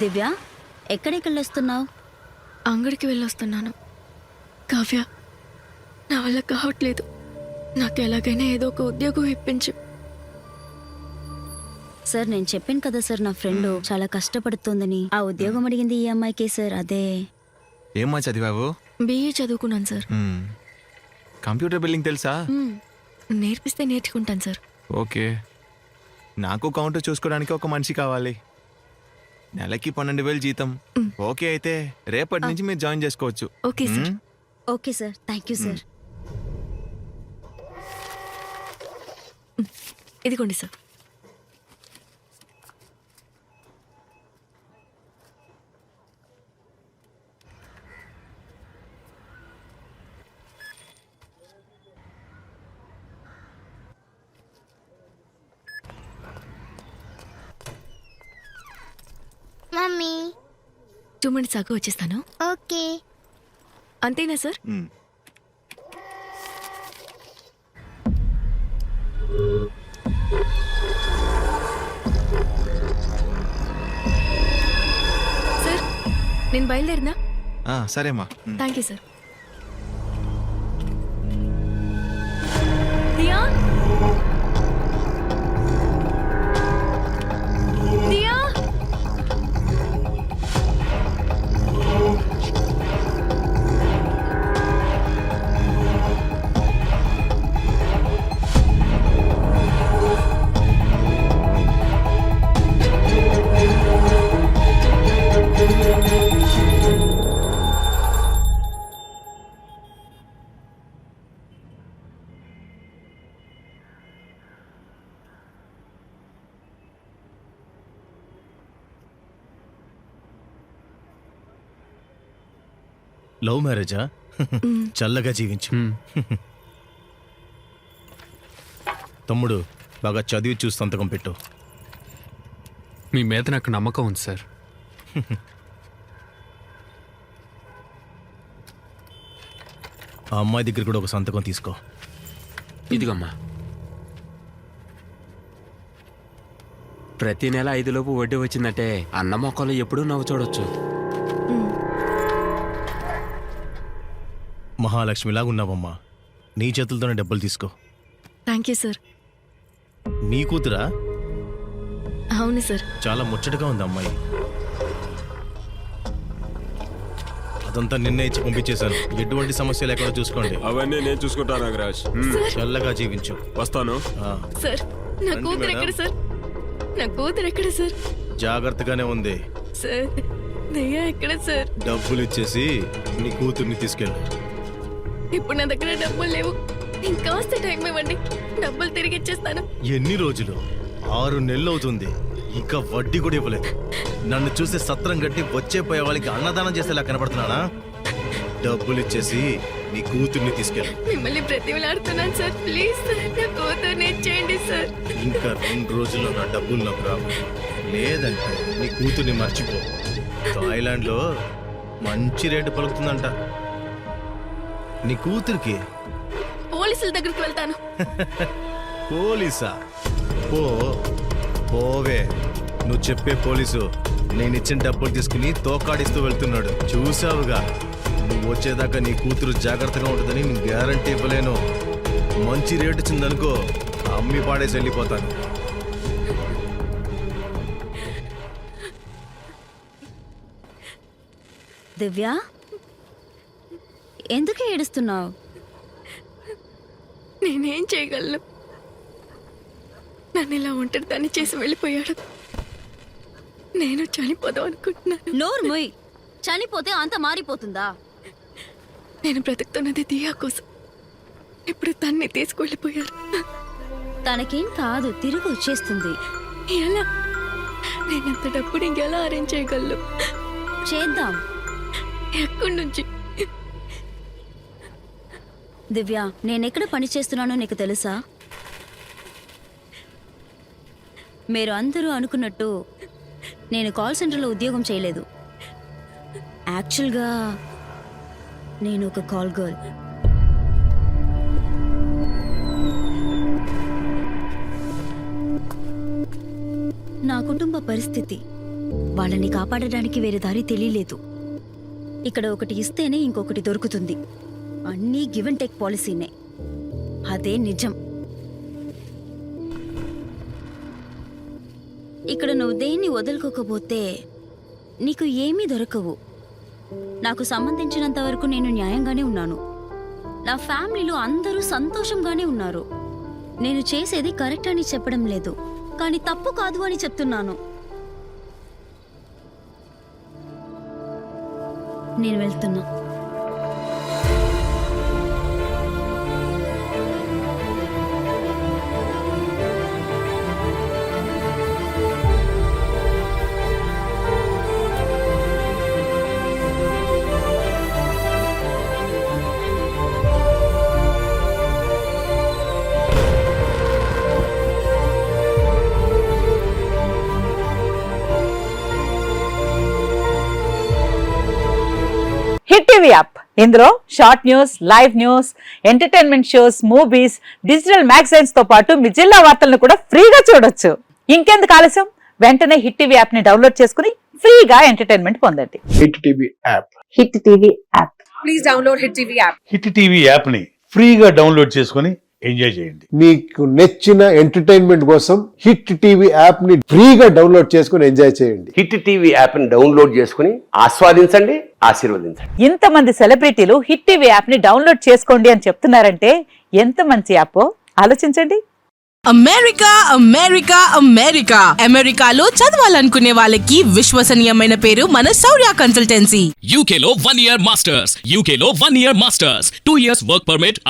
దివ్య, ఎక్కడికెళ్ళొస్తున్నావు? అంగడికి వెళ్ళొస్తున్నాను. కావ్య, నా వల్ల కావట్లేదు. నాకు ఎలాగైనా ఏదో ఒక ఉద్యోగం ఇప్పించు. సార్, నేను చెప్పాను కదా సార్, నా ఫ్రెండ్ చాలా కష్టపడుతోందని. ఆ ఉద్యోగం అడిగింది ఈ అమ్మాయికే సార్. అదే. ఏమ్మా చదివావు? బిఏ చదువుకున్నాను సార్. కంప్యూటర్ బిల్డింగ్ తెలుసా? నేర్పిస్తే నేర్చుకుంటాను సార్. ఓకే. నాకు కౌంటర్ చూసుకోవడానికి ఒక మనిషి కావాలి. నెలకి 12,000 జీతం. ఓకే అయితే రేపటి నుంచి మీరు జాయిన్ చేసుకోవచ్చు. Okay sir. Okay sir, thank you sir. ఇదిగోండి సార్. మమ్మీ 2 minutes ఆగు, వచ్చేస్తాను. ఓకే. అంతేనా సార్? సార్, నేను బయలుదేరినా? సరేమ్మా. Thank you sir. Diya, Diya, love మ్యారేజా? చల్లగా జీవించు. తమ్ముడు, బాగా చదివి చూసి సంతకం పెట్టు. మీ మీద నాకు నమ్మకం ఉంది సార్. ఆ అమ్మాయి దగ్గర కూడా ఒక సంతకం తీసుకో. ఇదిగమ్మా. ప్రతి నెల 5 లోపు వడ్డీ వచ్చిందంటే అన్న మొక్కలు ఎప్పుడూ నవ్వు చూడొచ్చు. మహాలక్ష్మిలాగా ఉన్నావమ్మా. నీ చేతులతోనే డబ్బులు తీసుకో. Thank you sir. మీ కూతురా? అవును సార్. చాలా ముచ్చటగా ఉంది అమ్మాయి. అదంతా నిన్నే ఇచ్చి పంపించేశాను. ఎటువంటి సమస్య లేకుండా చూసుకోండి. అవన్నీ నేను చూసుకుంటాను నాగరాజ్. చల్లగా జీవించు. వస్తాను. సార్, నా రండి కూతురు మేడం. ఎక్కడ సార్? నా కూతురు ఎక్కడ సార్? జాగ్రత్తగానే ఉంది. సార్, దయ్యా ఎక్కడ సార్? డబ్బులు ఇచ్చేసి నీ కూతుర్ని తీసుకెళ్ళు. ఇప్పుడు నా దగ్గర డబ్బులు లేవు. ఇంకాస్త టైం ఇవ్వండి, డబ్బులు తిరిగి ఇచ్చేస్తాను. ఎన్ని రోజులు? 6 నెలలు అవుతుంది. ఇంకా వడ్డీ కూడా ఇవ్వలేదు. నన్ను చూసి సత్రం గట్టి వచ్చే పోయే వాళ్ళకి అన్నదానం చేసేలా కనపడుతున్నానా? డబ్బులు ఇచ్చేసి నీ కూతుర్ని తీసుకెళ్ళు. మిమ్మల్ని బ్రతిమలాడుతున్నాను సార్. ప్లీజ్ సార్, నా కూతుర్ని ఇచ్చేయండి సార్. ఇంకా 2 రోజుల్లో నా డబ్బులు నాకు రావు. లేదంటే నీ కూతుర్ని మర్చిపో. థాయిలాండ్లో మంచి రేటు పలుకుతుందంట. నీ కూతురికి పోలీసుల దగ్గరికి వెళ్తాను. పోలీసా? పోవే. నువ్వు చెప్పే పోలీసు నేనిచ్చిన డబ్బులు తీసుకుని తోకాడిస్తూ వెళ్తున్నాడు. చూసావుగా. నువ్వు వచ్చేదాకా నీ కూతురు జాగ్రత్తగా ఉంటుందని నేను గ్యారంటీ ఇవ్వలేను. మంచి రేటు వచ్చిందనుకో, అమ్మి పాడేసి వెళ్ళిపోతాను. దివ్య, ఎందుకు ఏడుస్తున్నావు? నేనేం చేయగలను? నన్ను ఇలా ఒంటరి దాన్ని చేసి వెళ్ళిపోయాడు. నేను చనిపోదాం అనుకుంటున్నాను. నోరు మొయ్. చనిపోతే అంత మారిపోతుందా? నేను బ్రతుకుతున్నది దియా కోసం. ఇప్పుడు తన్ని తీసుకువెళ్ళిపోయారు. తనకేం కాదు, తిరిగి వచ్చేస్తుంది. ఎలా? నేనంత డబ్బుని ఇంకెలా అరేంజ్ చేయగలను? చేద్దాం. ఎక్కడి నుంచి? దివ్య, నేనెక్కడ పని చేస్తున్నానో నీకు తెలుసా? మీరు అందరూ అనుకున్నట్టు నేను కాల్ సెంటర్లో ఉద్యోగం చేయలేదు. యాక్చువల్గా నేను ఒక కాల్ గర్ల్. నా కుటుంబ పరిస్థితి వాళ్ళని కాపాడడానికి వేరే దారి తెలియలేదు. ఇక్కడ ఒకటి ఇస్తేనే ఇంకొకటి దొరుకుతుంది. అన్నీ గివ్ అండ్ టేక్ పాలసీనే. అదే నిజం. ఇక్కడ నువ్వు దేన్ని వదులుకోకపోతే నీకు ఏమీ దొరకవు. నాకు సంబంధించినంత వరకు నేను న్యాయంగానే ఉన్నాను. నా ఫ్యామిలీలో అందరూ సంతోషంగానే ఉన్నారు. నేను చేసేది కరెక్ట్ అని చెప్పడం లేదు, కానీ తప్పు కాదు అని చెప్తున్నాను. నేను వెళ్తున్నా. హిట్ టీవీ యాప్ ఇందులో short news, live news, entertainment shows, movies, digital magazines తో పాటు మీ జిల్లా వార్తలను కూడా ఫ్రీగా చూడొచ్చు. ఇంకెందుకు ఆలస్యం, వెంటనే హిట్ టీవీ యాప్ ని డౌన్లోడ్ చేసుకుని ఫ్రీగా ఎంటర్టైన్మెంట్ పొందండి. Hit TV app. Hit TV app. Please download hit TV app. Hit TV app ని ఫ్రీగా డౌన్లోడ్ చేసుకుని ఎంజాయ్ చేయండి. మీకు నచ్చిన ఎంటర్టైన్మెంట్ కోసం హిట్ టీవీ యాప్ ని ఫ్రీగా డౌన్లోడ్ చేసుకుని ఎంజాయ్ చేయండి. హిట్ టీవీ యాప్ ని డౌన్లోడ్ చేసుకుని ఆస్వాదించండి, ఆశీర్వదించండి. ఇంతమంది సెలబ్రిటీలు హిట్ టీవీ యాప్ ని డౌన్లోడ్ చేసుకోండి అని చెప్తున్నారంటే ఎంత మంచి యాప్ ఆలోచించండి. అమెరికా అమెరికా అమెరికా అమెరికాలో చదవాలనుకునే వాళ్ళకి విశ్వసనీయమైన పేరు మన శౌర్య కన్సల్టెన్సీ. UK లో 1 year masters, UK లో 1 year masters, 2 years work permit